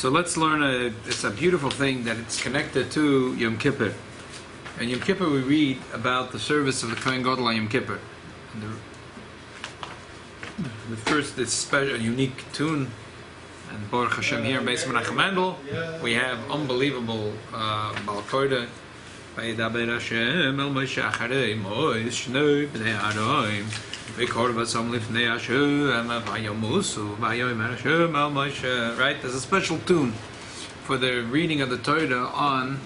So let's learn it's a beautiful thing that it's connected to Yom Kippur. And Yom Kippur we read about the service of the Kohen Gadol on Yom Kippur. And the first, this special, unique tune, and Baruch Hashem here in Beis Menachem Mendel, we have unbelievable Balkoida. Vayidaber Hashem el Moshe Acharei Mois Shnei Bnei Aroim V'korvasom Lifnei Hashem Vayomusu Vayomer Hashem el Moshe. Right? There's a special tune for the reading of the Torah on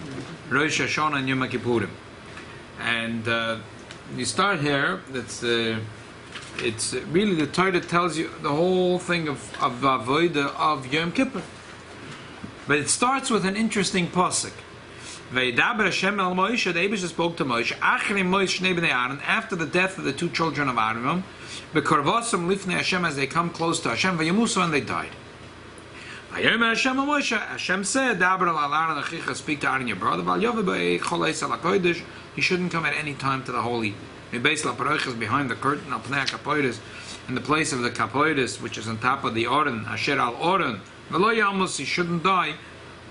Rosh Hashanah and Yom Kippurim. And you start here. It's really the Torah tells you the whole thing of Avodah of Yom Kippur. But it starts with an interesting pasuk. Vayidaber Hashem el Moshe, the Eibush spoke to Moshe, Achri Moshe Shnei Bnei Aaron, after the death of the two children of Aaron, B'korvasom Lifnei Hashem, as they come close to Hashem, Vayamusu, and they died. Vayomer Hashem el Moshe, Hashem said, Daber al Aaron Achicha, speak to Aaron your brother, Val Yoveh B'ei Choleis al HaKodesh, he shouldn't come at any time to the holy. Beis LaParoiches, behind the curtain, al Pnei HaKapoides, in the place of the Kapoides, which is on top of the Oren, Asher al Oren, V'lo Yamus, he shouldn't die.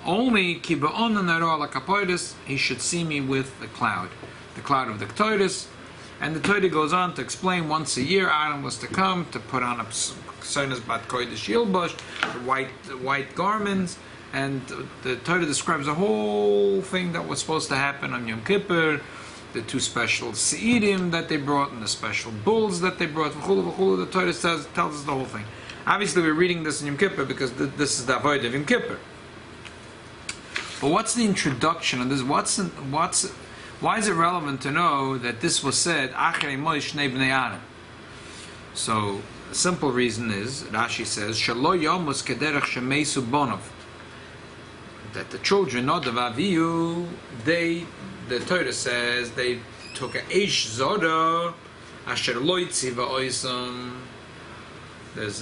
Only ki ba'on naro ala kapoides, he should see me with the cloud of the Ktoides. And the Torah goes on to explain once a year Aaron was to come to put on a Ksonas bat kodesh yilbosh, white garments, and the Torah describes the whole thing that was supposed to happen on Yom Kippur, the two special seidim that they brought and the special bulls that they brought. The Torah tells us the whole thing. Obviously, we're reading this in Yom Kippur because this is the avodah of Yom Kippur. But what's the introduction of this? Why is it relevant to know that this was said, Acharei Moshe Shnei Bnei Aaron? So, the simple reason is, Rashi says, Shelo Yomus Kederech Shemeisu Bonov, that the children, not the Vaviyu, the Torah says, they took a Eish Zoda, Asher Lo Yitziva Oisam. There's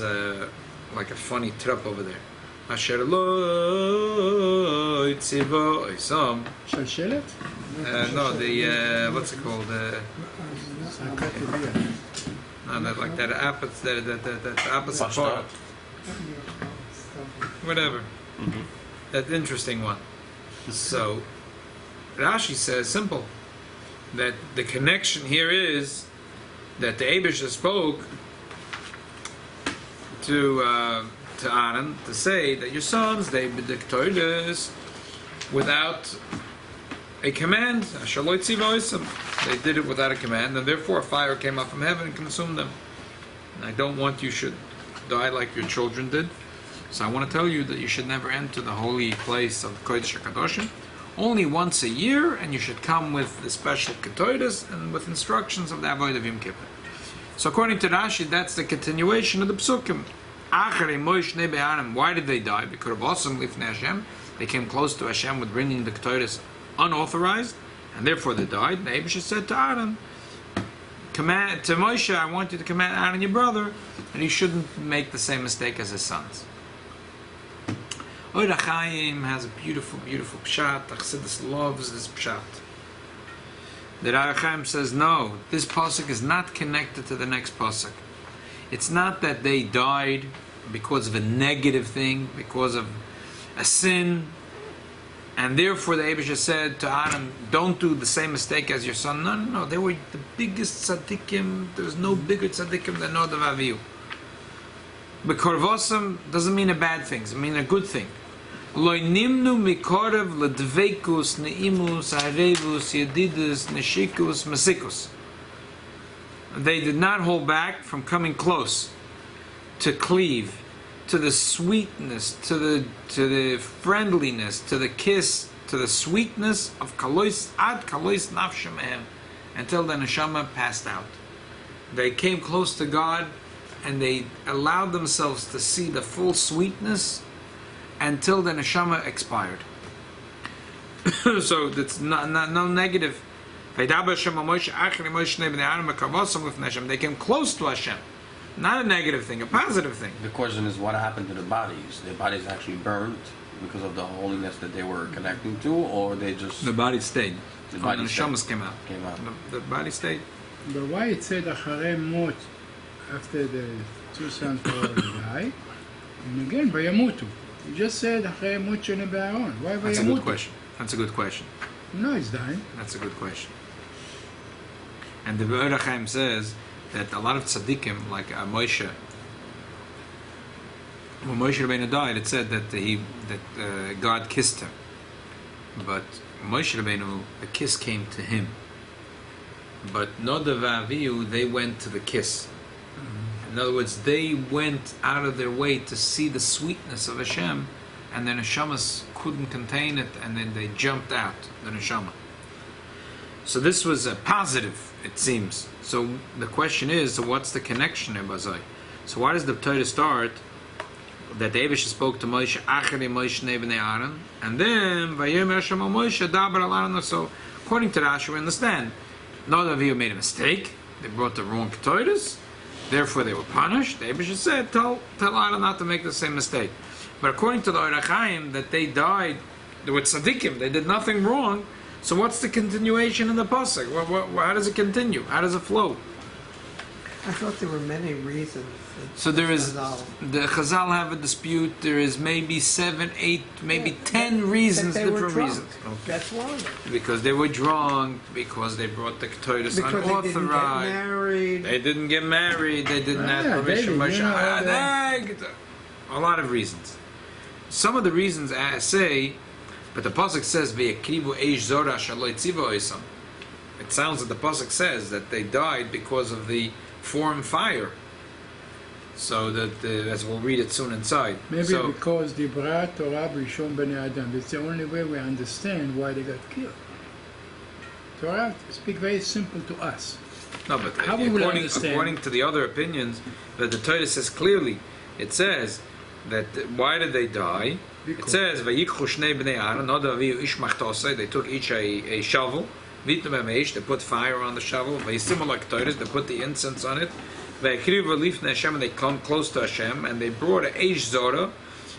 like a funny trap over there. Asher lo yitziva oisam. Shalshelet? No, the what's it called? No, that like that opposite, that opposite part. Whatever. Mm-hmm. That interesting one. So Rashi says simple that the connection here is that the Eibush spoke to Aaron to say that your sons, they b'dik Torahs without a command. They did it without a command, and therefore fire came up from heaven and consumed them. And I don't want you should die like your children did. So I want to tell you that you should never enter the holy place of Kodesh HaKadoshim. Only once a year, and you should come with the special Ketoides and with instructions of the Avodah of Yom Kippur. So according to Rashi, that's the continuation of the Psukim. Acharei Moshe Shnei Bnei Aaron. Why did they die? Because of Osam Lifnei Hashem. They came close to Hashem with bringing the Ketoides unauthorized, and therefore they died. And Eibush said to Aaron, command to Moshe, I want you to command Aaron your brother, and he shouldn't make the same mistake as his sons. Ohr HaChaim has a beautiful, beautiful pshat. Chassidus loves this pshat. The Ohr HaChaim says, no, this pasuk is not connected to the next pasuk. It's not that they died because of a negative thing, because of a sin, and therefore the Eibush said to Aaron, don't do the same mistake as your son. No, they were the biggest tzaddikim. There's no bigger tzaddikim than Nadav Avihu. But korvosam doesn't mean a bad thing, it means a good thing. Lo nimnu mikorev ledveikus neimus arevus yedidus neshikus masikus. They did not hold back from coming close to cleave, to the sweetness, to the friendliness, to the kiss, to the sweetness of kalois ad kalois nafshemehem, until the neshama passed out. They came close to God, and they allowed themselves to see the full sweetness until the neshama expired. So it's no negative. They came close to Hashem. Not a negative thing, a positive thing. The question is, what happened to the bodies? Their bodies actually burned because of the holiness that they were connecting to, or they just... The body stayed. The body the neshamas came out. The body stayed. But why it said Acharei Mot after the two sons died, and again Vayamutu? You just said אחרי מות שני בארון. Why That's a וימות? good question. That's a good question. No, it's dying. That's a good question. And the Be'er Chaim says that a lot of tzaddikim, like Moshe, when Moshe Rabbeinu died, it said that God kissed him. But Moshe Rabbeinu, the kiss came to him. But Nodav and Avihu, they went to the kiss. In other words, they went out of their way to see the sweetness of Hashem, and the neshamas couldn't contain it, and then they jumped out, the neshama. So this was a positive, it seems. So the question is, so what's the connection in Bazai? So why does the Torah start that the Eibush spoke to Moshe, Achari Moshe Nebnei Aaron, and then Vayomer Hashem al Moshe Dabar al Aaron. So according to Rashi, we understand Nodav and Avihu made a mistake. They brought the wrong Torahs. Therefore, they were punished. The Eibush said, "Tell Aaron not to make the same mistake." But according to the Or HaChaim, that they died, they were tzaddikim. They did nothing wrong. So what's the continuation in the pasuk? How does it continue? How does it flow? I thought there were many reasons. So there is the Chazal have a dispute. There is maybe 7, 8, maybe 10 reasons, different reasons. Okay. That's why. Because they were drunk. Because they brought the Torahs Because unauthorized. they didn't get married. They didn't get married. They didn't have permission. A lot of reasons. Some of the reasons I say, but the pasuk says v'yakrivu eish zora shelo yitziva oisam. It sounds that the pasuk says that they died because of the foreign fire. So that as we'll read it soon inside. Maybe so, because Dibra Torah b'Rishon Bnei Adam. It's the only way we understand why they got killed. Torah speak very simple to us. no, but How we will understand? according to the other opinions, that the Torah says clearly, it says that why did they die? It says vayikchu shnei bnei Aaron Nodav and Avihu ish machtosai. They took each a shovel. Vitnu b'meish. They put fire on the shovel. Vayisimu like Torahs. They put the incense on it. Vayikrivu lifnei Hashem. And they come close to Hashem. And they brought a eish zora,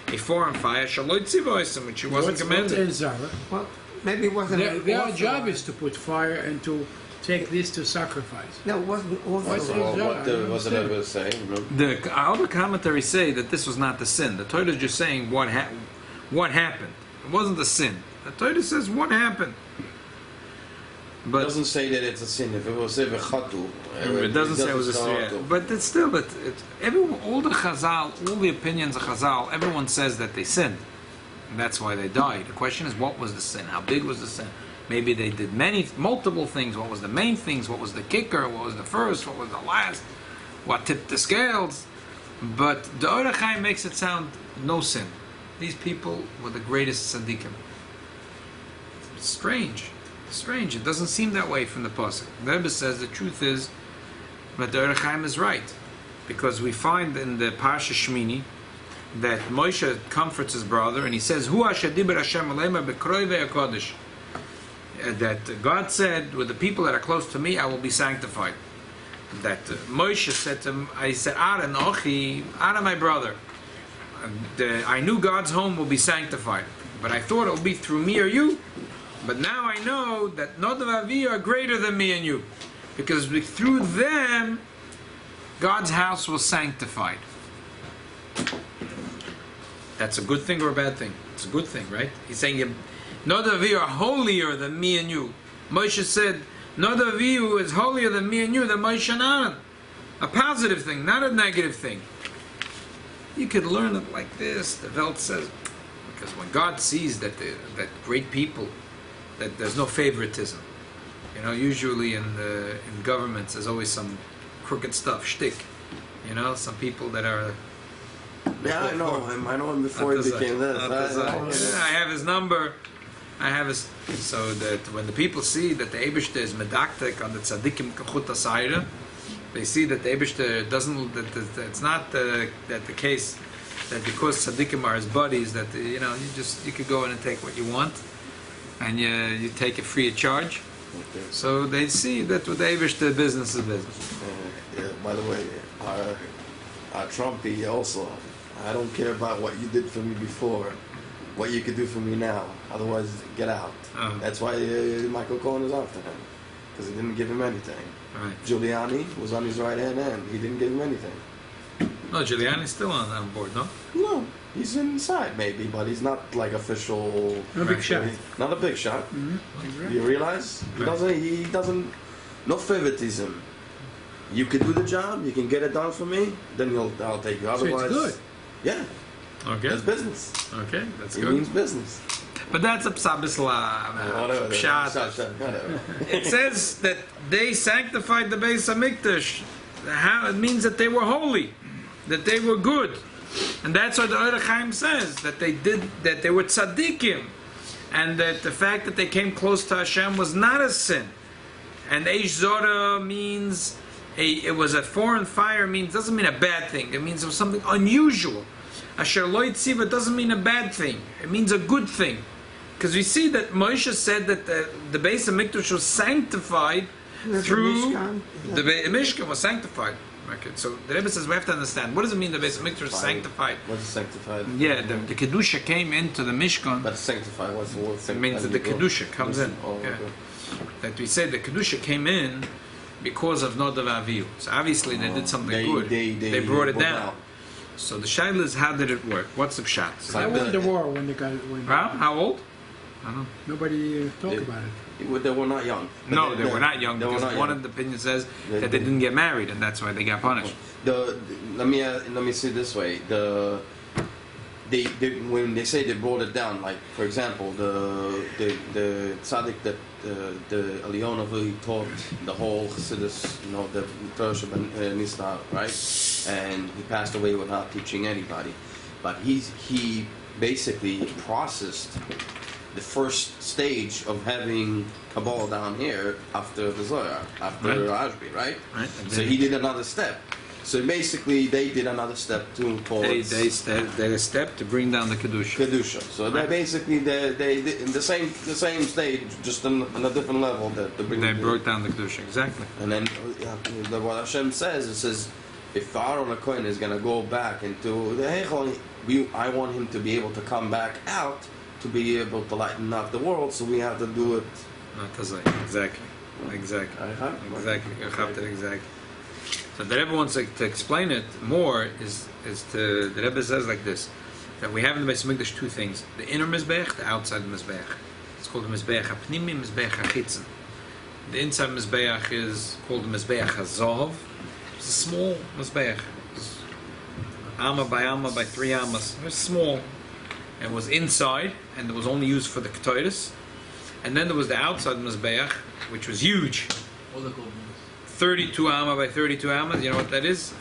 a foreign fire. Shalo yitziva oisam, which wasn't commanded. What is Zara? Well, maybe it wasn't. Their job is to put fire and to take this to sacrifice. No, it wasn't What's authorized. it? What did I ever say? The other commentaries say that this was not the sin. The Torah is just saying what happened. It wasn't the sin. The Torah says what happened. It But doesn't say that it's a sin. If it was ever chatu, it doesn't say it was a sin. But it's still everyone, all the Chazal, all the opinions of Chazal, everyone says that they sinned, and that's why they died. The question is, what was the sin? How big was the sin? Maybe they did multiple things. What was the main things? What was the kicker? What was the first? What was the last? What tipped the scales? But the Or HaChaim makes it sound no sin. These people were the greatest tzaddikim. Strange. It doesn't seem that way from the pasuk. The Rebbe says the truth is, but the Or HaChaim is right, because we find in the Parsha Shmini that Moshe comforts his brother, and he says, "Hu asher diber Hashem aleima b'kroi ve'akodesh." That God said, with the people that are close to me, I will be sanctified. That Moshe said to him, I said, Aaron, Ochi, Aaron, my brother, I knew God's home will be sanctified, but I thought it will be through me or you. But now I know that Nodav and Avihu are greater than me and you, because through them, God's house was sanctified. That's a good thing or a bad thing? It's a good thing, right? He's saying, Nodav and Avihu are holier than me and you. Moshe said, Nodav and Avihu is holier than me and you, than Moshe and Aaron. A positive thing, not a negative thing. You could learn it like this. The Welt says, because when God sees that great people, that there's no favoritism. You know, usually in governments, there's always some crooked stuff, shtick. You know, some people that are. Yeah, I know him. I know him before he became this. I have his number. I have his, so that when the people see that the Eibishter is medaktek on the tzaddikim kachut asayra, they see that the Eibishter doesn't. That it's not that the case that because tzaddikim are his buddies that you could go in and take what you want, and you take it free of charge. Okay. So they see that with the Eibishter, business is business. Yeah. By the way, our Trumpy also. I don't care about what you did for me before. What you could do for me now. Otherwise, get out. Oh. That's why Michael Cohen is after him. Because he didn't give him anything. Right. Giuliani was on his right hand. He didn't give him anything. No, Giuliani's still on board, no? No, he's inside maybe, but he's not like official. No big shot. Not a big shot. Mm-hmm. You realize he Right. doesn't. No favoritism. You can do the job. You can get it done for me. Then I'll take you. So Otherwise, it's good. Yeah, Okay. that's business. Okay, that's It good. means business. But that's a psabisla. Whatever. Pshat. Whatever. It says that they sanctified the Beis Hamikdash. How it means that they were holy, that they were good, and that's what the Orach Chaim says, that they were tzaddikim, and that the fact that they came close to Hashem was not a sin. And Eish Zorah means it was a foreign fire, doesn't mean a bad thing. It means it was something unusual. Asher lo yitziva doesn't mean a bad thing. It means a good thing. Because we see that Moshe said that the Beis Hamikdash was sanctified through the Mishkan was sanctified. Okay, so the Rebbe says we have to understand, what does it mean the Beis Hamikdash was sanctified? What's sanctified? Yeah, the Kedusha came into the Mishkan. But sanctified, what's the word It sanctified? means that the Kedusha comes in. Oh, Yeah. okay. That we say the Kedusha came in because of Nodav Avihu. So obviously they did something good. They brought it down. So the shaila is, how did it work? What's the pshat? It's I like won the war when they got it. How old? I don't know. Nobody talked They- about it. They were not young. No, they were not young They were because not one young. of the opinions says that they didn't get married and that's why they got punished. Let me say it this way: when they say they brought it down, like for example, the tzaddik that the Elyon he taught the whole Chassidus, the Torah ben Nisna, right? And he passed away without teaching anybody. But he basically processed the first stage of having Kabbalah down here after the Zohar, after Ashby, right? Right. So he did another step. So basically, they did another step too towards They did a step to bring down the Kedusha. Kedusha. So they basically they in the same stage, just on a different level. They brought down the Kedusha, exactly. And then what Hashem says, it says, if Aaron HaKohen is going to go back into the Heichal, I want him to be able to come back out to be able to lighten up the world. So we have to do it. Not exactly. Exactly. So the Rebbe wants to explain it more. The Rebbe says like this: that we have in the Beis Hamikdash two things: the inner mizbeach, the outside mizbeach. It's called the mizbeach hapnimi, mizbeach hachitzon. The inside mizbeach is called the mizbeach hazav. It's a small mizbeach, amma by 3 ammas. It was small, and was inside, and it was only used for the ketores. And then there was the outside mizbeach, which was huge. 32 amma by 32 ammas. You know what that is?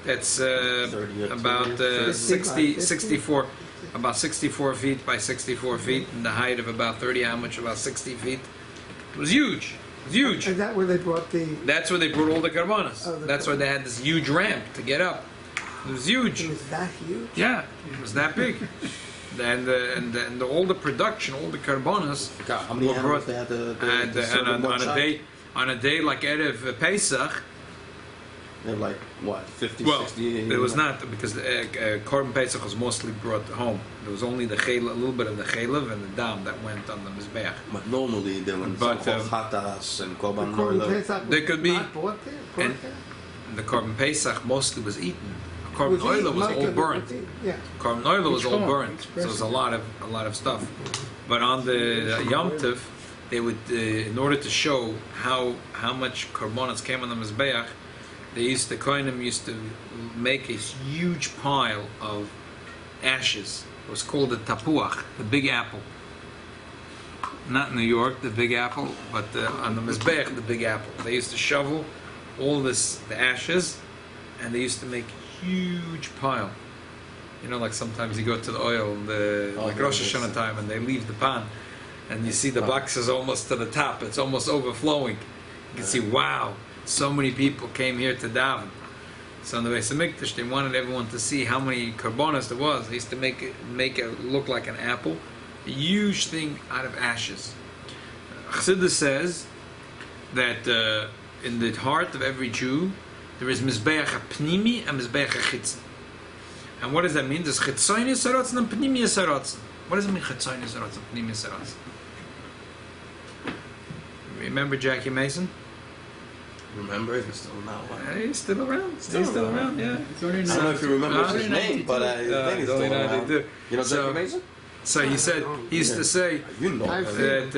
That's about 64 feet by 64 feet, and the height of about 30 ammas, about 60 feet. It was huge. It was huge. Is that where they brought the... That's where they brought all the karbanas. That's why they had this huge ramp to get up. It was huge. It was that huge? Yeah, it was that big. And all the production, all the karbanas How many were animals brought. they had to And serve in one shot? on a day like Erev Pesach, They're like, what, 50, well, 60? it was not, because Korban Pesach was mostly brought home. There was only a little bit of the chaylev and the dam that went on the mizbeach. But normally they were But, chatas and korban Korban oil. Pesach was There could be- not brought there? Brought and- there? The Korban Pesach mostly was eaten. Korban Was oil eaten, was like all a- burnt. Yeah. Korban oil was Each all one, burnt, each so there was a person. lot of stuff. But on the Yom Tov, they would, in order to show how much korbanos came on the mizbeach, the Kohanim used to make a huge pile of ashes. It was called the tapuach, the big apple. Not in New York, the big apple, but on the mizbeach, the big apple. They used to shovel all the ashes, and they used to make a huge pile. You know, like sometimes you go to the oil, like Rosh Hashanah time, and they leave the pan, and you see the boxes almost to the top. It's almost overflowing. You can see, wow, so many people came here to daven. So in the Beis Hamikdash, they wanted everyone to see how many karbonas there was. They used to make it look like an apple, a huge thing out of ashes. Chassidus says that in the heart of every Jew, there is mizbeach pnimi and mizbeach chitzon. And what does that mean? There's chitzoni sarotzen and pnimi sarotzen. What does it mean, chitzoni sarotzen and pnimi sarotzen? Remember Jackie Mason? remember if he's still now. He's still around. He's still around. Yeah. It's only I don't know if you remember his name, but I think he's still only around. 92. You know So- Jackie Mason? So he said he used to say You know that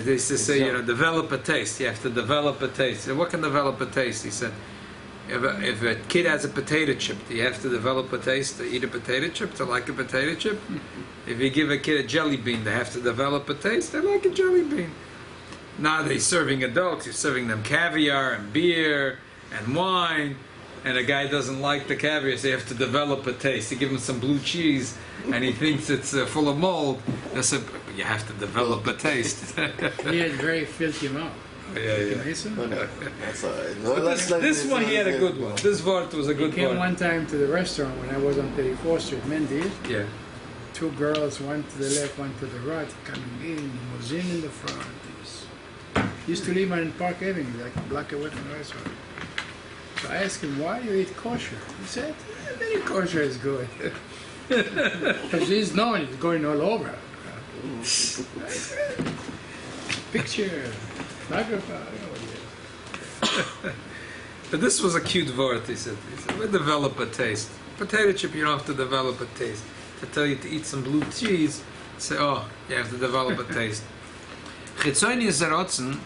they used to say, develop a taste. You have to develop a taste. He said, what can develop a taste? He said, if a kid has a potato chip, do you have to develop a taste to eat a potato chip, to like a potato chip? If you give a kid a jelly bean, they have to develop a taste. They like a jelly bean. Now they're serving adults. You're serving them caviar and beer and wine. And a guy doesn't like the caviar, so you have to develop a taste. You give him some blue cheese, and he thinks it's full of mold. They said, you have to develop a taste. He had very filthy mouth. Yeah. Mason? That's all right. No, This one he had a good one. This word was a He good came one. one time to the restaurant when I was on 34th Street, Mendy's. Yeah. Two girls, one to the left, one to the right, coming in, limousine in the front. He used to live on Park Avenue, like a block away from the restaurant. So I asked him, why you eat kosher? He said, any kosher is good. Because he's known, he's going all over. Picture, photographer, But this was a cute word, he said. He said, we develop a taste. Potato chip, you don't have to develop a taste. To tell you to eat some blue cheese, say, oh, you have to develop a taste. Chitzoni zerotzen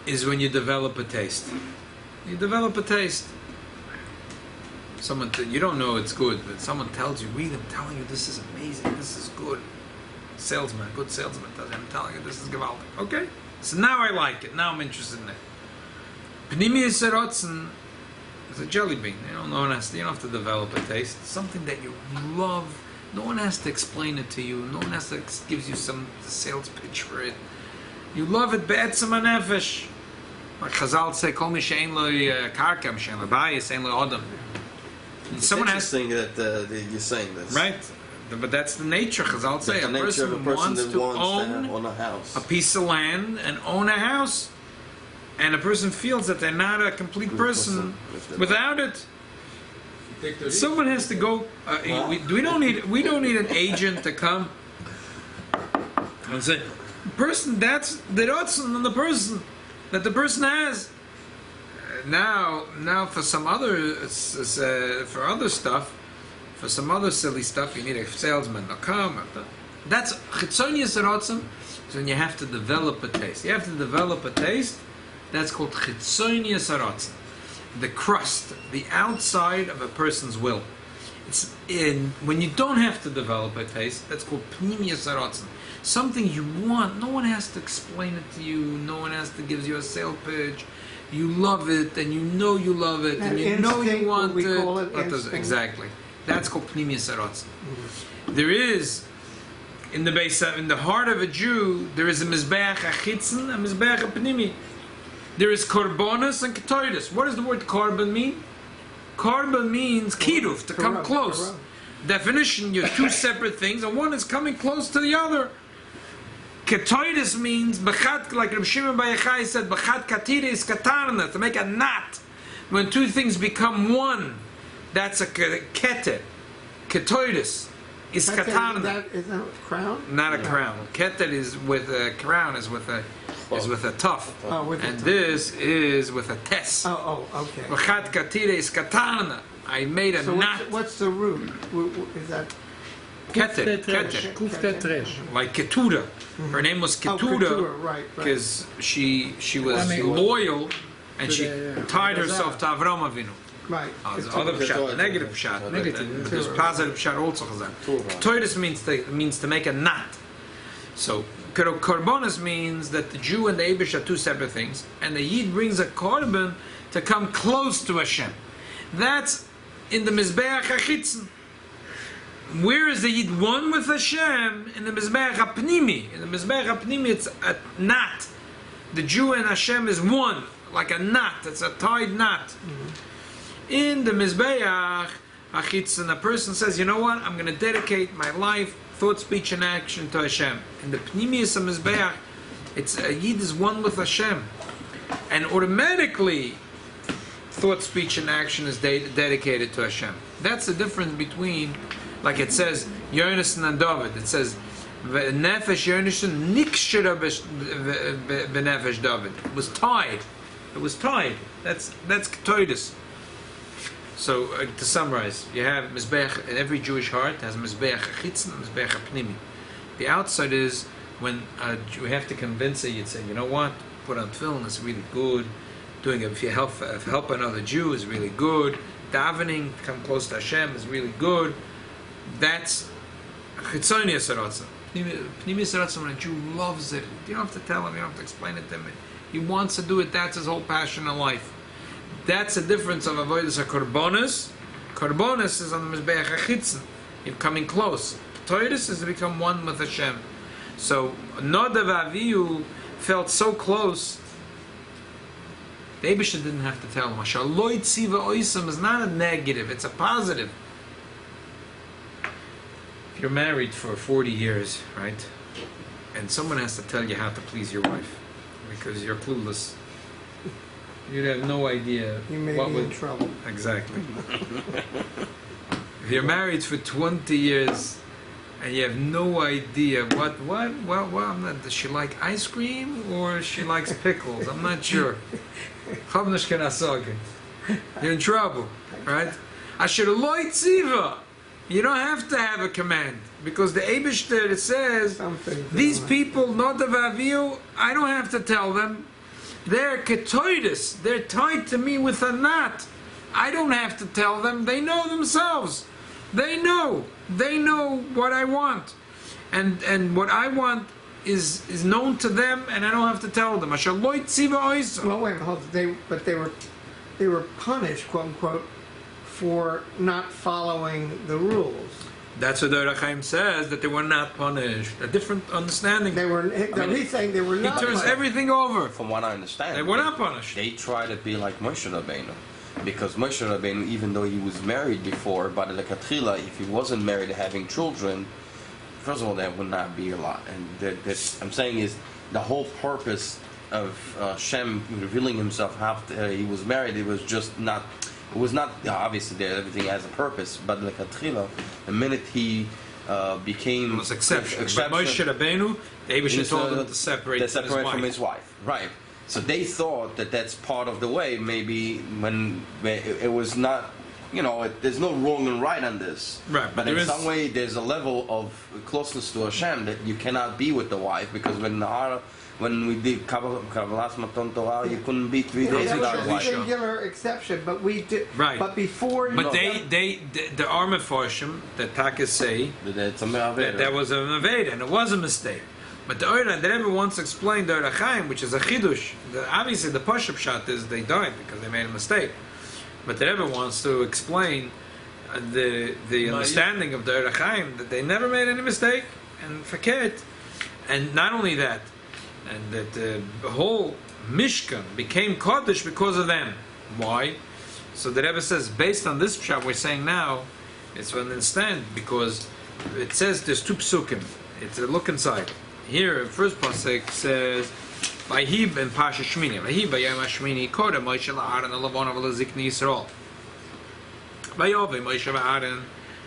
is when you develop a taste. You develop a taste. You don't know it's good, but someone tells you, read them telling you this is amazing, this is good. Good salesman tells you, I'm telling you this is gewaltig. Okay, so now I like it, now I'm interested in it. Pnimi zerotzen is a jelly bean. You don't have to develop a taste. It's something that you love. No one has to explain it to you. No one has to gives you some sales pitch for it. You love it be'etzem hanefesh. Like Chazal say, "Kol mi she'en lo karka, she'en lo bayis, she'en lo adam." Someone has interesting that you're saying this, right, but that's the nature. Chazal say the nature of a person wants that to own own a house, a piece of land and own a house, and a person feels that they're not a complete person without it. Someone has to go. We don't need an agent to come and say, "Person, that's the rotzen on the person that the person has." Now for some other for other stuff, for some other silly stuff, you need a salesman to come. That's chitzonius rotzen. So when you have to develop a taste, you have to develop a taste. That's called chitzonius rotzen. The crust, the outside of a person's will. It's when you don't have to develop a taste. That's called pnimius rotzen. Something you want. No one has to explain it to you. No one has to give you a sales pitch. You love it, and you know you love it, and you know you want we it. call it Exactly. That's called pnimius rotzen. There is in the heart of a Jew, there is a mizbeach achitzen, a mizbeach pnimi. There is korbanos and ketoides. What does the word korban mean? Korban means kiruf, to come close. Definition, you're two separate things, and one is coming close to the other. Ketoides means, bechat, like Rabbi Shimon Bar Yochai said, bechat katire is katarna, to make a knot. When two things become one, that's a keter. Ketoides is katarna. Is that a crown? Not a crown. Keter is with a crown, is with a tuft. Oh, with and a tuft. This is with a tes. Oh, okay. Bechat katire is katarna. I made a So knot. what's the root? Is that Keter. Kufta tresh. Like Ketura. Her name was Ketura Keturah, right. because she was I mean, loyal and to she the, tied herself to Avram Avinu. Right. There's other pshat, negative pshat, but there's positive pshat also. Keturis means to make a knot. So korbanos means that the Jew and the Eibush are two separate things, and the Yid brings a korban to come close to Hashem. That's in the Mizbeach HaChitzen. Where is the Yid one with Hashem? In the Mizbeach HaPnimi. In the Mizbeach HaPnimi, it's a knot. The Jew and Hashem is one, like a knot. It's a tied knot. In the Mizbeach HaChitzen, a person says, you know what? I'm going to dedicate my life, thought, speech, and action to Hashem. In the Pnimius of Mizbeach, it's a Yid is one with Hashem. And automatically, thought, speech, and action is dedicated to Hashem. That's the difference between, like it says, Yochanan and David. It says, Nefesh Yonison Nikshira Benefesh David. It was tied. It was tied. That's Ketoidus. So to summarize, you have Mizbeach in every Jewish heart has Mizbeach Chitzon and Mizbeach Pnimi. The outside is when you have to convince it, you'd say, you know what, put on tefillin is really good. Doing it if you help another Jew is really good. Davening, come close to Hashem is really good. That's Chitzonius Ratzon. Pnimius Ratzon, when a Jew loves it, you don't have to tell him, you don't have to explain it to him. He wants to do it, that's his whole passion in life. That's the difference of avoidance of korbanos. Korbanos is on the Mizbeach HaChitzon. You're coming close. Toiris is to become one with Hashem. So Nadav Avihu felt so close. The Eibusha didn't have to tell him. Shaloi Tziva Oisam is not a negative, it's a positive. If you're married for 40 years, right, and someone has to tell you how to please your wife because you're clueless, you'd have no idea. You may be in trouble. Exactly. If you're married for 20 years and you have no idea what, I'm not, does she like ice cream or she likes pickles? I'm not sure. You're in trouble, right? Asherloi tziva. You don't have to have a command because the Eibishter says these people, Nadav Avihu, I don't have to tell them. They're ketoidus. They're tied to me with a knot. I don't have to tell them. They know themselves. They know. They know what I want, and what I want is known to them, and I don't have to tell them. Well, wait, hold. They were punished, quote unquote, for not following the rules. That's what the Rachaim says, that they were not punished. A different understanding. He's saying they were not. He turns everything over. From what I understand, they were not punished. They try to be like Moshe Rabbeinu, because Moshe Rabbeinu, even though he was married before, but like Achara, if he wasn't married having children, first of all, that would not be a lot. And that I'm saying is the whole purpose of Shem revealing himself after he was married. It was just not. It was not obviously that everything has a purpose, but like Achara, the minute he became it was exception. But Moshe Rabbeinu, the Eibusha told him to separate from his wife. Right. So they thought that that's part of the way. Maybe when it was not, there's no wrong and right on this. Right. But in some way, there's a level of closeness to Hashem that you cannot be with the wife, because when we did Kabbalas Matan Torah, you couldn't be 3 days without a wife. singular exception, but we did. Right. But before. But the Arma Forshim, the Takas say that was a Maveda, and it was a mistake. But the Oira, the Rebbe once explained the Oira Chaim, which is a Chidush. Obviously, the Pashup Pshat is they died because they made a mistake. But the Rebbe wants to explain the understanding of the Oira Chaim, that they never made any mistake, and Faket. And not only that, and that the whole Mishkan became Kodesh because of them. Why? So the Rebbe says, based on this pshat we're saying now, it's to understand, because it says there's 2 psukim. It's a look inside. Here, first pasuk says, "Vayhi ben Pasha Shmini, Vayhi b'yom Hashmini, Kodem Moshe la'Aaron elavon v'lezikni Yisrael. Vayove Moshe v'Aaron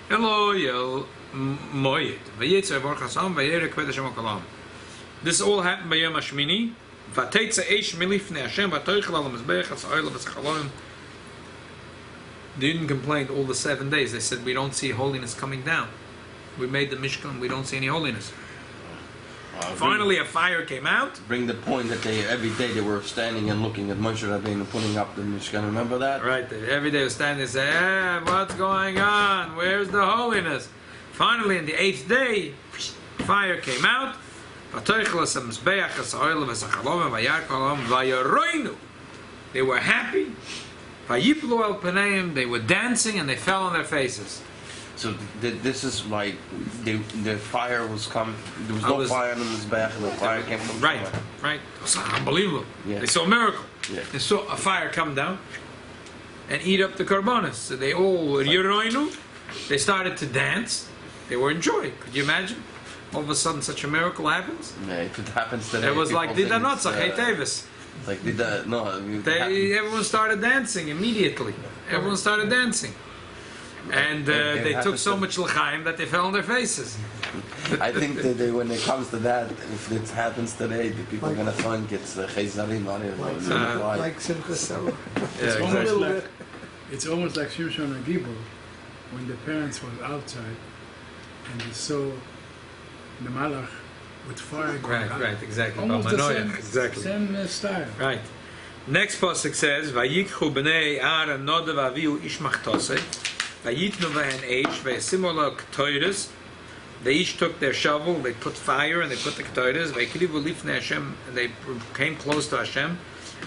Elo Yel Moed, Vayetzer v'or Chasam Vayere Kved Hashem Okalam." This all happened by Yom Hashmini. Vateitza eish milifnei Hashem v'toichel al mizbeach ha'sa'oil v'schalalim. They didn't complain all the 7 days. They said, we don't see holiness coming down. We made the Mishkan, we don't see any holiness. Finally, a fire came out. Bring the point that every day they were standing and looking at Moshe Rabbeinu putting up the Mishkan. Remember that? Right. Every day they were standing and say, what's going on? Where's the holiness? Finally, on the 8th day, fire came out. They were happy. They were dancing and they fell on their faces. So this is like the fire was coming. There was no fire in the Mizbeach. The fire came from right. somewhere. Right. It was unbelievable. Yeah. They saw a miracle. Yeah. They saw a fire come down and eat up the korbanos. So they all they started to dance. They were in joy. Could you imagine? All of a sudden, such a miracle happens. Yeah, if it happens today, it was like Didanotza, Hey Tevis. Like everyone started dancing immediately. Everyone started dancing. And they took so much l'chaim that they fell on their faces. I think that when it comes to that, if it happens today, the people are gonna think it's chayzarim on it. Like sichos. Yeah, It's almost like Shimshon and Gibor when the parents was outside and they saw the malach with fire going out. Right, exactly. Almost the same, exactly. same style. Right. Next pasuk says, "Vayikchu bnei Aaron nodav avihu ish machtose, vayitnu vahen eish vayasimu lo k'toyres." They each took their shovel, they put fire, and they put the k'toyres. Vayikrivu lifnei Hashem, and they came close to Hashem,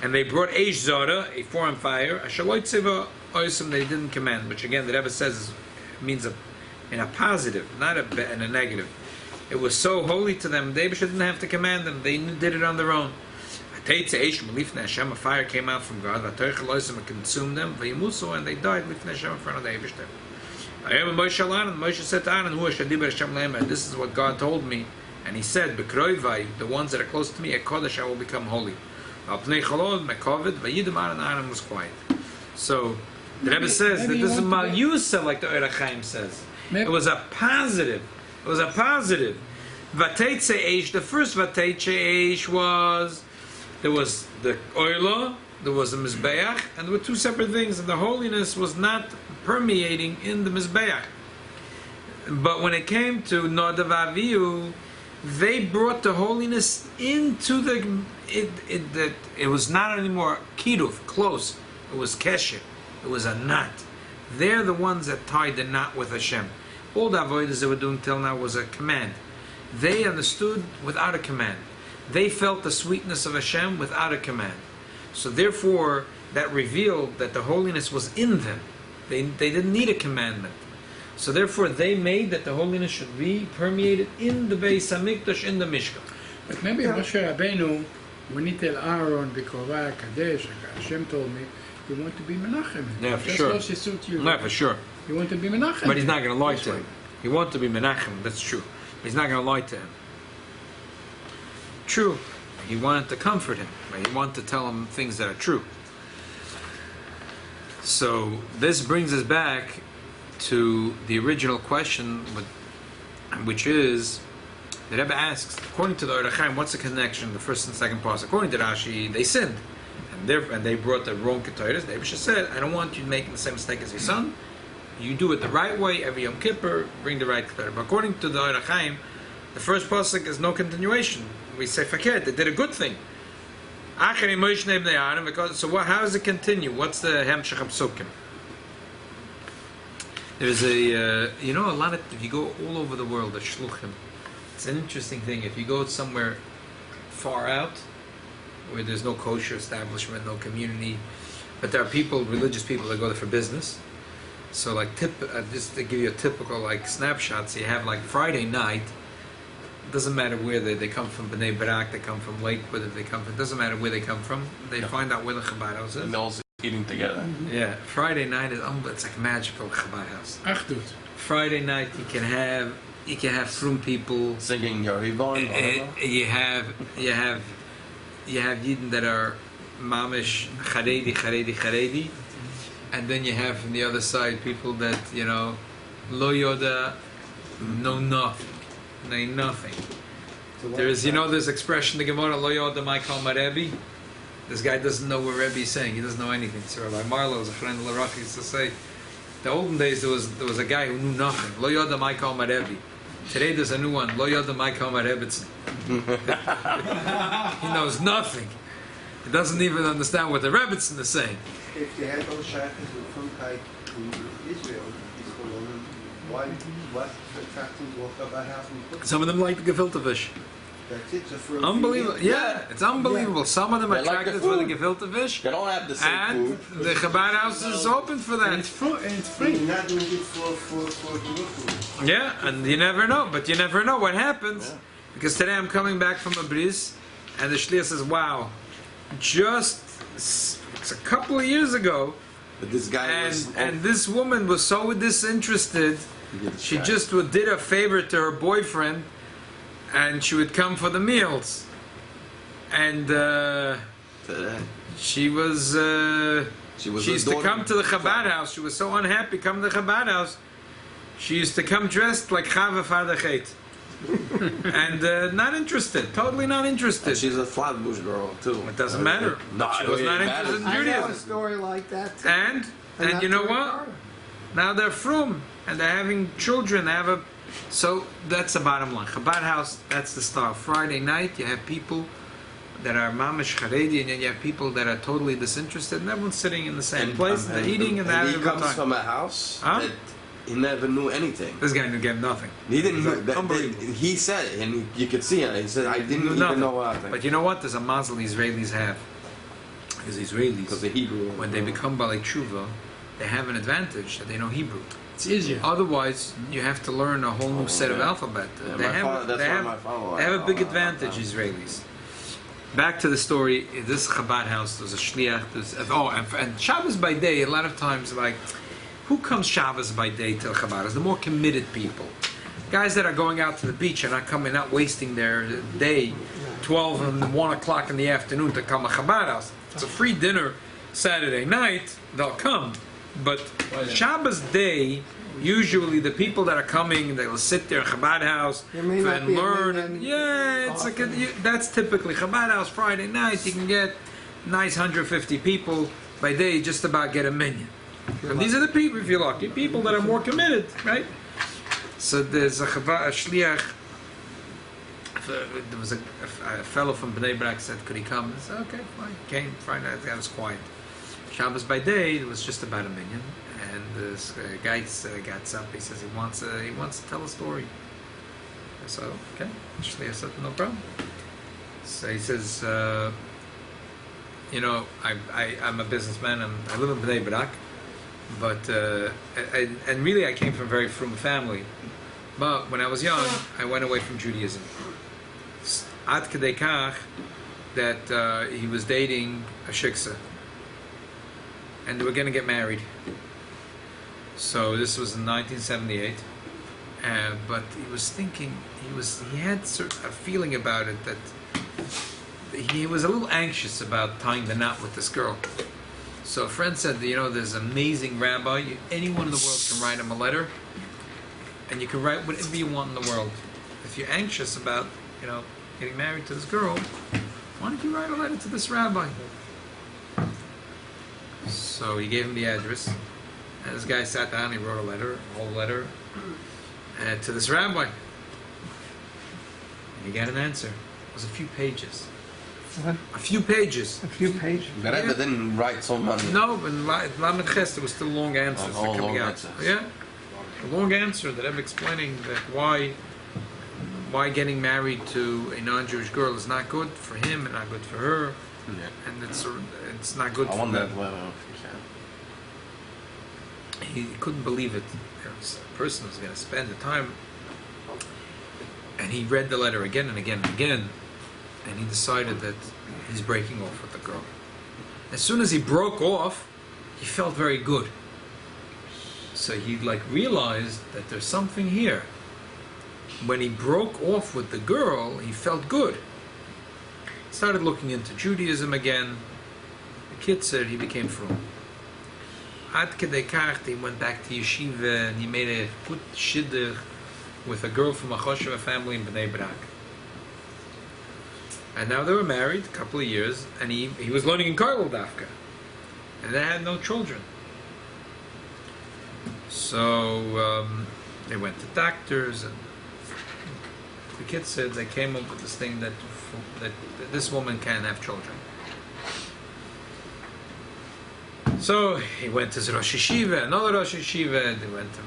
and they brought eish zara, a foreign fire. Ashaloi tziva oisim, they didn't command, which again the Rebbe says means in a positive, not in a negative. It was so holy to them, they didn't have to command them. They did it on their own. A fire came out from God, and consumed them, and they died in front of the Eibishter. And Moshe said to Aaron, this is what God told me. And he said, the ones that are close to me, I will become holy. And Aaron was quiet. So, the Rebbe says that this is Malyusa, like the Ohr HaChaim says. It was a positive. It was a positive. Vateitze Eish, the first Vateitze Eish was, there was the Oila, there was the Mizbeach, and there were two separate things, and the holiness was not permeating in the Mizbeach. But when it came to Nodav Avihu, they brought the holiness into it was not anymore Kiduf, close. It was Kesher. It was a knot. They're the ones that tied the knot with Hashem. All the avodas they were doing till now was a command. They understood without a command. They felt the sweetness of Hashem without a command. So therefore, that revealed that the holiness was in them. They didn't need a commandment. So therefore, they made that the holiness should be permeated in the Beis Hamikdash, in the Mishkan. But maybe Moshe Rabbeinu, when he tell Aaron, B'Krovah Kadesh, Hashem told me, you want to be Menachem. Yeah, for sure. Yeah, for sure. You want to be Menachem. But he's not going to lie to him. He wants to be Menachem, that's true. He's not going to lie to him. True. He wanted to comfort him. But he wanted to tell him things that are true. So this brings us back to the original question, which is, the Rebbe asks, according to the Ohr HaChaim, what's the connection, the first and second parshios? According to Rashi, they sinned. And they brought the wrong ketores. The Rebbe said, I don't want you making the same mistake as your son. You do it the right way, every Yom Kippur, bring the right ketore. But according to the Ohr HaChaim, the first pasuk is no continuation. We say, fakir, they did a good thing. So how does it continue? What's the hemshech psukim? There's a lot of, if you go all over the world, the shluchim, it's an interesting thing. If you go somewhere far out, where there's no kosher establishment, no community, but there are people, religious people that go there for business. So like just to give you a typical like snapshot, so you have like Friday night, it doesn't matter where they come from, Bnei Brak, they come from Lakewood, if they come from, it doesn't matter where they come from, they find out where the Chabad house is. And they're all eating together. Yeah, Friday night is it's like magical Chabad house. Achdut. Friday night you can have frum people singing Yorivon. You have Yidden that are mamish Charedi, and then you have from the other side people that lo yoda, know nothing. So there's this expression the Gemara lo yoda my kol Rebbe. This guy doesn't know what Rebbe is saying. He doesn't know anything. So Rabbi Marlow, a friend of Larach, used to say, the olden days there was a guy who knew nothing. Lo yoda my kol Rebbe. Today there's a new one. Lo yoda my kol Rebbe. He knows nothing. He doesn't even understand what the Rebbetzin is saying. If they had those shackles from Kai to Israel, what attractions walk up our house? Some of them like the gefilte fish. That's it, just for unbelievable. Yeah, it's unbelievable. Yeah. Some of them are attracted for the gefilte fish. They don't have the same and food. The Chabad house is open for that. And it's free. You're not doing it for yeah, and you never know. But you never know what happens. Yeah. Because today I'm coming back from a bris, and the shliach says, wow, it's a couple of years ago, but this guy and this woman was so disinterested, she just did a favor to her boyfriend, and she would come for the meals. And she was She was She a used to daughter- come to the Chabad house. She was so unhappy coming to the Chabad house. She used to come dressed like Chava Fadachet. And not interested. Totally not interested. And she's a Flatbush girl too. It doesn't matter. No, She was it not matters. interested in I know a Judaism. story like that too. And that's you know very what? hard. Now they're frum and they're having children. They have a so that's the bottom line. Chabad house. That's the start. Friday night you have people that are mamish charedi, and then you have people that are totally disinterested, and everyone's sitting in the same place. They're eating and they're having he a good comes time. from a house Huh? that he never knew anything. This guy didn't get nothing. He didn't know. Unbelievable. He said it, and you could see it. He said, "I didn't even Nothing. know nothing." But you know what? There's a mazel Israelis have. Because Israelis, Because the Hebrew. when they become Balei Tshuva, they have an advantage that they know Hebrew. It's easier. Otherwise, you have to learn a whole new set of alphabet. Yeah, they my have, father- that's they why have, my father- they have a big advantage, Israelis. Back to the story. This Chabad house, there's a shliach. And Shabbos by day. A lot of times, like, who comes Shabbos by day to the Chabad? It's the more committed people. Guys that are going out to the beach and not coming, not wasting their day, 12 and 1 o'clock in the afternoon to come to Chabad house. If it's a free dinner Saturday night, they'll come. But Shabbos day, usually the people that are coming, they'll sit there in Chabad house There may not and be a learn. million Yeah, it's like that's typically Chabad house Friday night. You can get nice 150 people by day. Just about get a million. And these are the people, if you're lucky, people that are more committed, right? So there's a shliach. There was a fellow from Bnei Brak said, "Could he come?" I said, "Okay, fine." Came Friday night. That was quiet. Shabbos by day, it was just about a million. And this guy gets up. He says he wants to tell a story. So okay, shliach said, "No problem." So he says, I'm a businessman. I live in Bnei Brak. But and really, I came from a very frum family. But when I was young, I went away from Judaism. Ad kedei kach that he was dating a shiksa, and they were going to get married. So this was in 1978. But he was thinking, he had a feeling about it that he was a little anxious about tying the knot with this girl. So a friend said, there's an amazing rabbi. Anyone in the world can write him a letter, and you can write whatever you want in the world. If you're anxious about, getting married to this girl, why don't you write a letter to this rabbi? So he gave him the address, and this guy sat down. He wrote a whole letter, to this rabbi, and he got an answer. It was a few pages. What? A few pages. A few pages. The Rebbe didn't write so many. No, but in Lamed Ches there was still long answers that Oh, coming long out. answers. Yeah, a long answer that I'm explaining that why getting married to a non-Jewish girl is not good for him and not good for her, Yeah. and it's not good I for want them. that letter. He couldn't believe it. A person was going to spend the time, and he read the letter again and again and again, and he decided that he's breaking off with the girl. As soon as he broke off, he felt very good. So he realized that there's something here. When he broke off with the girl, he felt good. He started looking into Judaism again. The kid said he became frum. Ad kedei kach, he went back to yeshiva and he made a good shidduch with a girl from a Choshev family in Bnei Brak. And now they were married a couple of years, and he was learning in Kollel Dafka, and they had no children. So they went to doctors, and the kid said they came up with this thing that this woman can't have children. So he went to Rosh Yeshiva, another Rosh Yeshiva, and they went to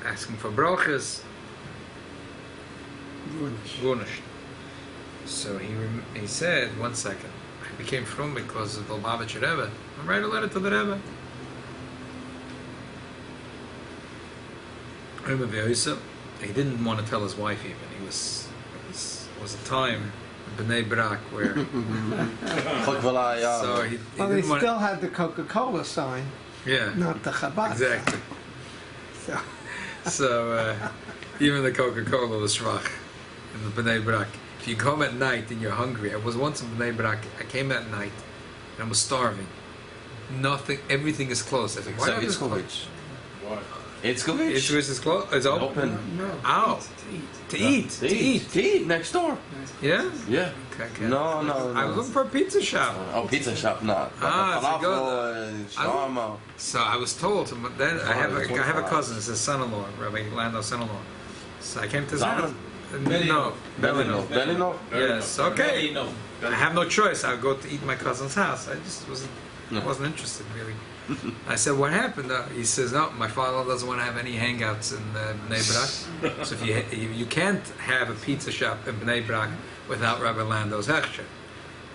asking for brachas. Gunish. So he said, 1 second, I became frum because of the Lubavitcher Rebbe. I write a letter to the Rebbe. He didn't want to tell his wife even. It was a time in Bnei Brak where so he Well, they didn't want still had the Coca-Cola sign, yeah, not the Chabad exactly. sign. So even the Coca-Cola was schwach in the Bnei Brak. If you come at night and you're hungry, I was once in Bnei Brak. I came at night and I was starving. nothing, everything is closed. I think, why Except is it closed? Itzkovich. It's closed. It's open. No. Ow. To eat. To eat next door. Yeah. Yeah. Okay. No. I was looking for a pizza shop. Oh, pizza shop, not. Ah, so Falafel, shawarma. So I was told. Then I have a cousin. It's his son-in-law, Rabbi Lando's son-in-law. So I came to his house. No, Bellinov? Yes. Okay. I have no choice. I'll go to eat my cousin's house. I just wasn't interested really. I said, "What happened?" He says, "No, my father doesn't want to have any hangouts in Bnei Brak. So if you can't have a pizza shop in Bnei Brak without Rabbi Lando's hechsher.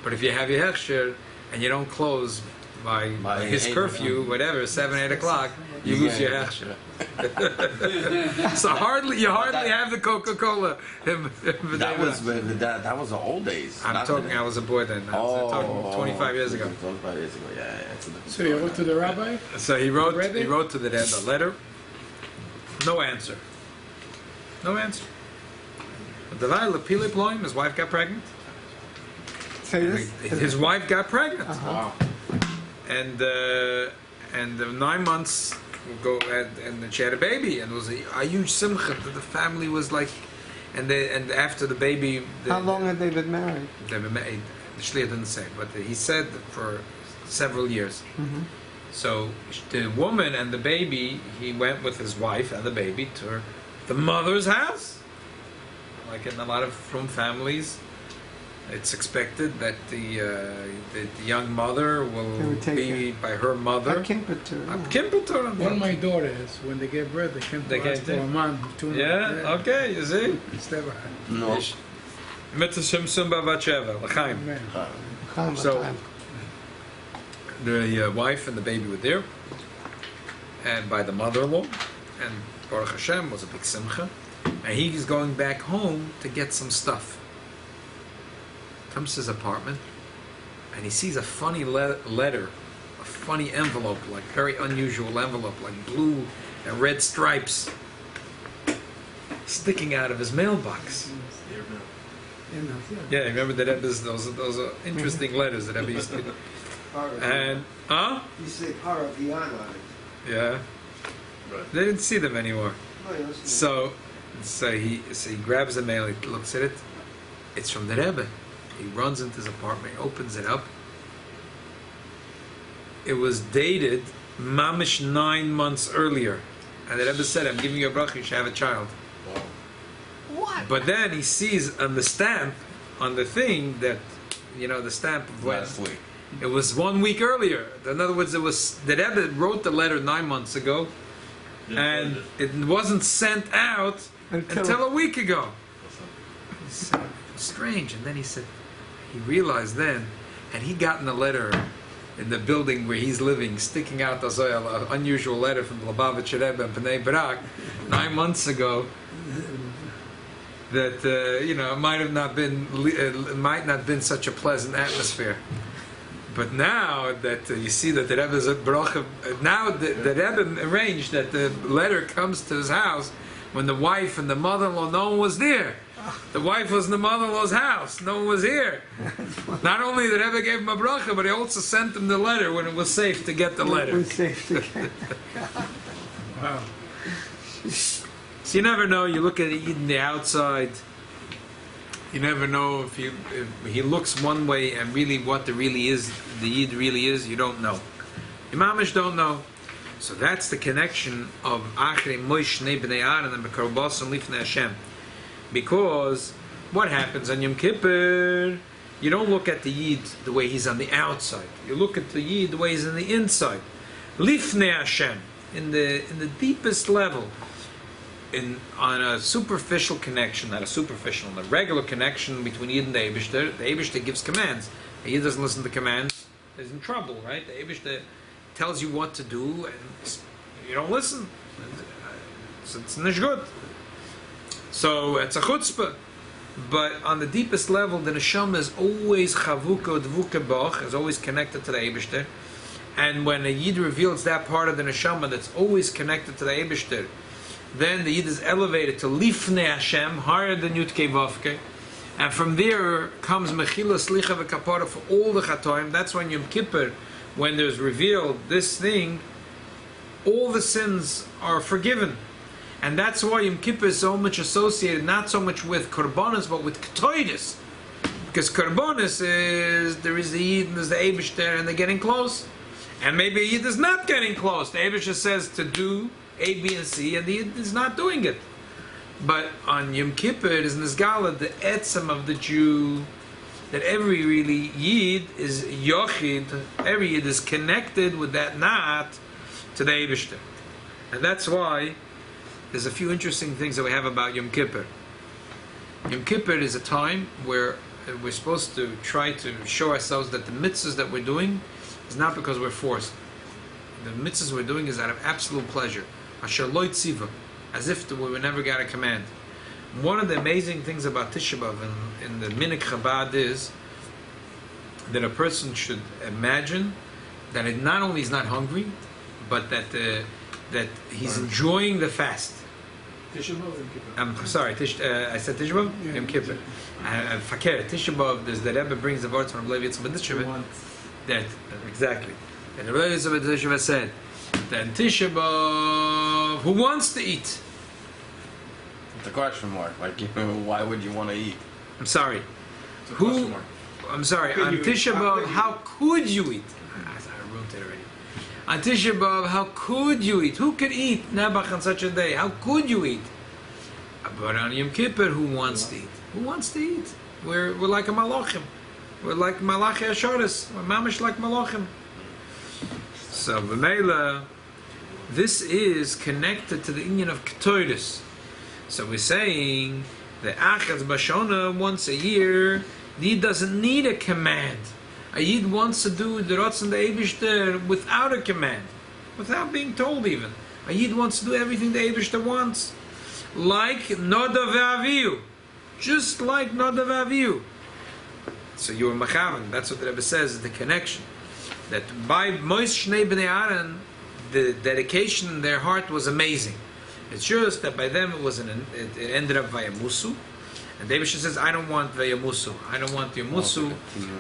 But if you have your hechsher and you don't close by his curfew, whatever, 7, 8 o'clock, you lose your hechsher. So you hardly have the Coca-Cola. That was the old days. I'm talking. I was a boy then. I'm talking 25 years ago. 25 years ago, yeah. So you wrote to the rabbi? So he wrote to the Rebbe a letter. No answer. But the Pilip Loim, his wife got pregnant. Say this? His wife got pregnant. Wow. And 9 months go, and she had a baby, and it was a huge simcha. The family was like, and after the baby. How long had they been married? They've been married. The shliach didn't say, but he said for several years. Mm-hmm. So the woman and the baby, he went with his wife and the baby to the mother's house. Like in a lot of frum families, it's expected that the young mother will be by her mother. One of my daughters, when they gave birth, they came to us for a month, 2 months. Yeah, okay, you see? It's never happened. No. Amen. So the wife and the baby were there, and by the mother-in-law, and Baruch Hashem was a big simcha, and he's going back home to get some stuff. Comes to his apartment, and he sees a funny letter, a funny envelope, like very unusual envelope, like blue and red stripes, sticking out of his mailbox. Yeah, remember the Rebbe's, those are interesting letters that Rebbe used to do. And, You say Paravian on it. yeah. They didn't see them anymore. No, So he grabs the mail, he looks at it. It's from the Rebbe. He runs into his apartment, opens it up. It was dated mamish 9 months earlier. And the Rebbe said, I'm giving you a bracha, you should have a child. Wow. What? But then he sees on the stamp, on the thing, that, the stamp of when Last week. it was 1 week earlier. In other words, the Rebbe wrote the letter 9 months ago, and it wasn't sent out until a week ago. So strange. And then he realized then, and he gotten a letter in the building where he's living, sticking out an unusual letter from the Lubavitcher Rebbe and Bnei Brak 9 months ago. That it might not been such a pleasant atmosphere. But now that you see that the Rebbe is at bracha, now the Rebbe arranged that the letter comes to his house when the wife and the mother-in-law, no one was there. The wife was in the mother-in-law's house. No one was here. Not only did the Rebbe gave him a bracha, but he also sent him the letter when it was safe to get the letter. It was safe to get. Wow. So you never know. You look at it in the outside. You never know if he looks one way and really what the Yid really is. You don't know. You mamish don't know. So that's the connection of Achrei Moish Nei Bnei Aaron and Bekarbasim Lifnei Hashem. Because what happens on Yom Kippur? You don't look at the Yid the way he's on the outside. You look at the Yid the way he's on the inside. Lifnei Hashem, in the deepest level. On a superficial connection, not a superficial, a regular connection between Yid and the Eibishter gives commands. The Yid doesn't listen to commands, he's in trouble, right? The Eibishter tells you what to do, and you don't listen. It's not good. So it's a chutzpah. But on the deepest level, the neshama is always chavuka dvuka boch, is always connected to the Eibishter. And when a Yid reveals that part of the neshama that's always connected to the Eibishter, then the Yid is elevated to Lifnei Hashem, higher than Yud Kei Vavke. And from there comes Mechila, Slicha, V'Kapara for all the Chatoim. That's when Yom Kippur, when there's revealed this thing, all the sins are forgiven. And that's why Yom Kippur is so much associated, not so much with korbanos, but with ketoides. Because korbanos is, there is the Yid and there's the Eibush there, and they're getting close. And maybe a Yid is not getting close. The Eibush says to do A, B, and C, and the Yid is not doing it. But on Yom Kippur, it is Nizgala, the etzem of the Jew, that every really Yid is Yochid, every Yid is connected with that Nat to the Eibush. And that's why there's a few interesting things that we have about Yom Kippur. Yom Kippur is a time where we're supposed to try to show ourselves that the mitzvahs that we're doing is not because we're forced. The mitzvahs we're doing is out of absolute pleasure. Asher lo tziva, as if we never got a command. One of the amazing things about Tisha B'Av in the Minik Chabad is that a person should imagine that it not only is not hungry, but that he's enjoying the fast. Tisha B'Av or Yom Kippur? I'm sorry, I said Tisha B'Av? Yeah, Yom Kippur. Fakir, Tisha B'Av, there's the Rebbe brings the words from Rabbi Tisha B'Av. That, exactly. And Rabbi Tisha B'Av said that in Tisha B'Av, who wants to eat? It's a question mark. Like, why would you want to eat? I'm sorry. It's a Who? question mark. I'm sorry. Could On you eat? Tisha How B'Av, could you how eat? could you eat? I ruined it already. On Tisha B'Av, how could you eat? Who could eat Nebuch on such a day? How could you eat? But on Yom Kippur, who wants to eat? Who wants to eat? We're like a malachim. We're like malachi asharis. We're mamish like malachim. So b'meila, this is connected to the inyan of ketoides. So we're saying the Achaz Bashona once a year, the Yid doesn't need a command. A Yid wants to do the Ratzon the Eibishter without a command, without being told even. A Yid wants to do everything the Eibishter wants. Like Noda ve'aviyu. Just like Noda ve'aviyu. So you're Machavan, that's what the Rebbe says, is the connection. That by Mois Shnei B'nei Aaron, the dedication in their heart was amazing. It's just that by them it ended up Vayamusu. And David says, I don't want Vayamusu. I don't want Yamusu.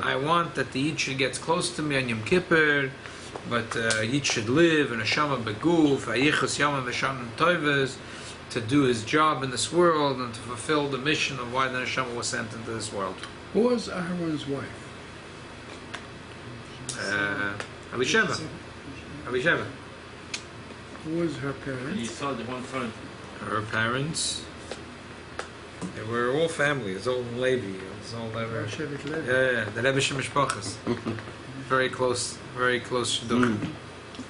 I want that the Yid should get close to me on Yom Kippur, but Yid should live in a Shama Beguf, Ayichos Yama V'Shamim Toivas, to do his job in this world and to fulfill the mission of why the Neshama was sent into this world. Who was Aharon's wife? Elisheva. Elisheva. Who was her You parents? saw the one front. Her parents, they were all family. It's all Levi. It's all ever. Shevet Levi. Yeah, the Rebbe Mishpachas. Very close shidduch.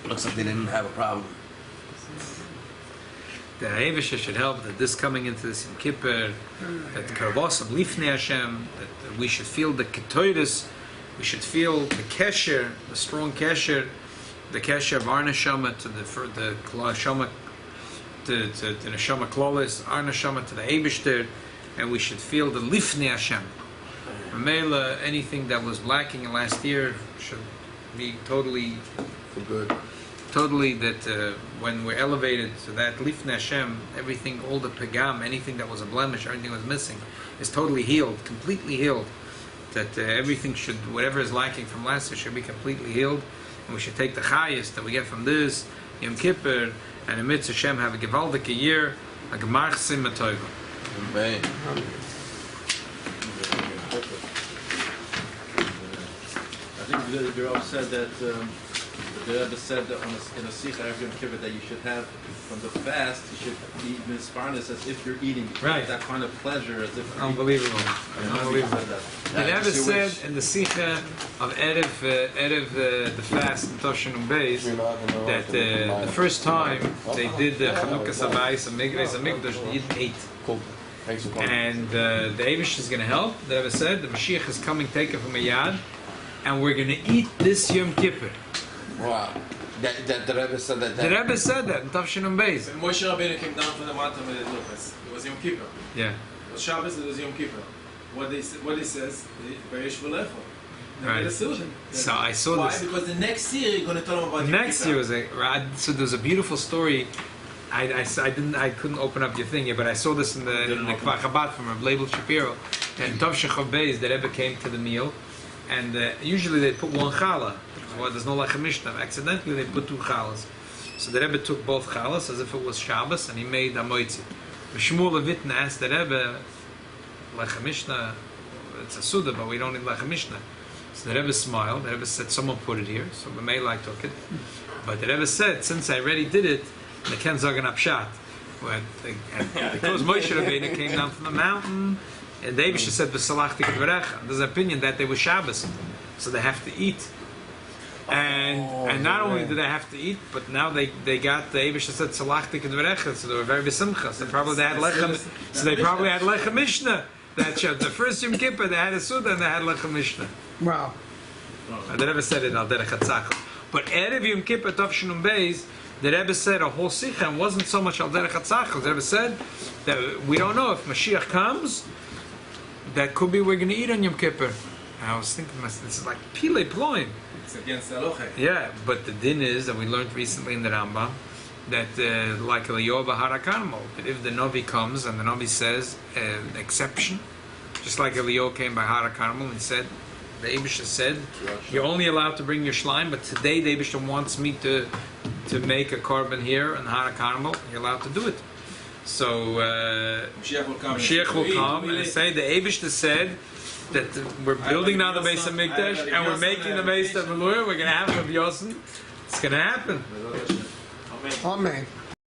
Looks like they didn't have a problem. The Eivisha should help that this coming into this Yom Kippur, that Karvosam Lifnei Hashem, that we should feel the ketoides, we should feel the kesher, the strong kesher, the kesher of our neshama to the neshama to the neshama klolis, our neshama to the Eibishter, and we should feel the Lifnei Hashem. Mamela, anything that was lacking in last year should be totally For good. totally that when we're elevated to that Lifnei Hashem, everything, all the pagam, anything that was a blemish, everything was missing, is totally healed, completely healed. That everything should, whatever is lacking from last year, should be completely healed, and we should take the chayas that we get from this Yom Kippur, and in Mitzvah Hashem have a gewaldige year, a gemar chsim matoiva. Amen. I think the Rabbi said that the Rebbe said that in a sicha of Yom Kippur that you should have from the fast, you should eat misparnas as if you're eating. Right. That kind of pleasure as if. Unbelievable. Unbelievable. That. The Rebbe said in the sicha of Erev the fast in Toshin Beis that the first time they did the Chanukah Sabayis and Migres and Migdash, they didn't eat. Cool. Thanks for coming. And the Eivish is going to help. The Rebbe said the Mashiach is coming, take it from a yad, and we're going to eat this Yom Kippur. Wow. That the Rebbe said that. The Rebbe said that in Toshin Beis. When Moshe Rabbeinu came down from the mountain with the Luchas, it was Yom Kippur. Yeah. It was Shabbos, it was Yom Kippur. What he says, Vayesh V'lecho. Right. So I saw Why? this. Because the next year you're going to tell them about Yom Next Kippur. year was so there's a beautiful story. I couldn't open up your thing yet, but I saw this in the Kvar Chabad from Rabbi Leibel Shapiro. And Tov Shechov Beis, the Rebbe came to the meal, and usually they put one challah. Well, there's no lechem mishnah. Accidentally, they put 2 chalas. So the Rebbe took both chalas as if it was Shabbos, and he made a moitzi. Shmuel Levitna asked the Rebbe, lechem mishnah, it's a suda, but we don't need lechem mishnah. So the Rebbe smiled. The Rebbe said, someone put it here. So the Meilai took it. But the Rebbe said, since I already did it, the Ken Zagan Apshat. Because Moshe Rabbeinu came down from the mountain, and the Eibusha said, "V'salachti k'dvarecha." There's an opinion that they were Shabbos, so they have to eat. And not only did they have to eat, but now they got the Eibusha said, "Salachti k'dvarecha," so they were very besimcha. So they probably had lechem mishnah. That the first Yom Kippur they had a suda and they had lechem mishnah. Wow. The Rebbe said it al derech hatzachos. But Erev Yom Kippur Tavshinum Beis, the Rebbe said a whole sicha, and wasn't so much al derech hatzachos. The Rebbe said that we don't know if Mashiach comes, that could be we're going to eat on Yom Kippur. And I was thinking, this is like pile ploim. It's against the halacha. Yeah, but the din is that we learned recently in the Rambam that like Eliyahu Harakarmel, that if the Novi comes and the Novi says an exception, just like Eliyahu came by Harakarmel and said, the Eibusha said, you're only allowed to bring your shleim, but today the Eibusha wants me to make a korban here in Harakarmel, you're allowed to do it. So Mashiach will come and say the Eibusha said that we're building now the Beis HaMikdash and we're making the Beis HaMilur, we're going to have Rav Yosin. It's going to happen. Amen.